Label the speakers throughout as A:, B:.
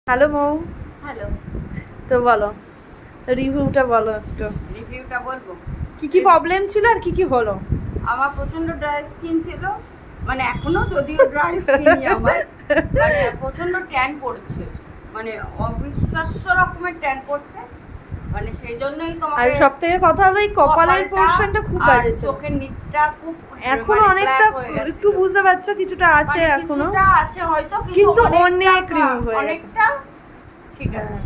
A: Hello মৌ।
B: Hello.
A: তো বলো, রিভিউটা বলো একটু।
B: রিভিউটা বলবো?
A: কি কি প্রবলেম ছিল আর কি কি হলো?
B: আমার প্রচন্ড ড্রাই স্কিন ছিল, মানে এখনো যদিও ড্রাই স্কিনই আমার, মানে প্রচন্ড ট্যান পড়ছে, মানে অবিশ্বাস্য রকমের ট্যান পড়ছে, মানে সেই জন্যই তোমাকে।
A: আর সব থেকে কথা হলো এই কপালের পোরশনটা খুব বাজে ছিল।
B: চোখের নিচটা খুব
A: এখনো অনেকটা একটু বুঝতে পারছো কিছুটা আছে
B: মানে
A: এখনো,
B: কিছুটা আছে হয়তো,
A: কিন্তু অনেক রিমুভ হয়ে গেছে
B: অনেকটা ঠিক আছে।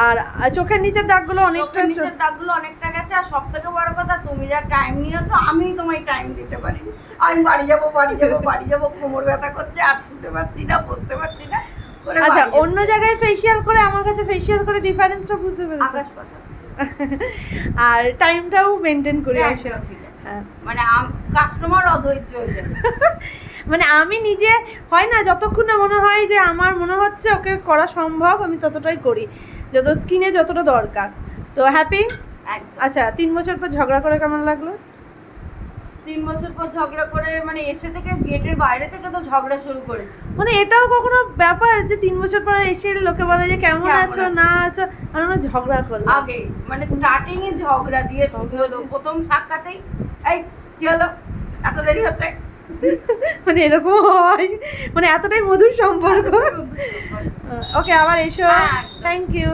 A: আর চোখের নিচের দাগগুলো অনেকটা
B: চোখের নিচের দাগগুলো অনেকটা গেছে। আর সব থেকে বড় কথা, তুমি যা টাইম নিয়েছো আমি তোমায় টাইম দিতে পারি। আমি বাড়ি যাবো, কোমর ব্যথা করছে, আর শুতে পারছি না, বসতে পারছি না।
A: আচ্ছা, অন্য জায়গায় ফেসিয়াল করে আমার কাছে ফেসিয়াল করে ডিফারেন্সটা বুঝতে পেরেছি।
B: আকাশ পাতাল।
A: আর টাইমটাও মেনটেন করি
B: ঠিক
A: আসলে।
B: আছে, মানে কাস্টমার অধৈর্য হয়ে যাবে।
A: মানে আমি নিজে হয় না, যতক্ষণ না মনে হয় যে আমার মনে হচ্ছে ওকে করা সম্ভব, আমি ততটাই করি, যত স্কিনে যতটা দরকার। তো হ্যাপি। আচ্ছা, 3 বছর পর ঝগড়া করে কেমন লাগলো?
B: 3 বছর পর ঝগড়া করে, মানে এসে থেকে গেটের বাইরে থেকে তো ঝগড়া শুরু করেছে।
A: মানে এটাও কখনো ব্যাপার যে 3 বছর পর এসে লোকে বলে যে কেমন আছো না আছো, আর আমরা ঝগড়া করলাম
B: আগে, মানে স্টার্টিং এ ঝগড়া দিয়ে শুরু হলো। প্রথম সাক্ষাতেই এই কি হলো, এত দেরি হচ্ছে,
A: মানে এরকম হয়, মানে এতটাই মধুর সম্পর্ক। ওকে, আবার এসো। Thank you.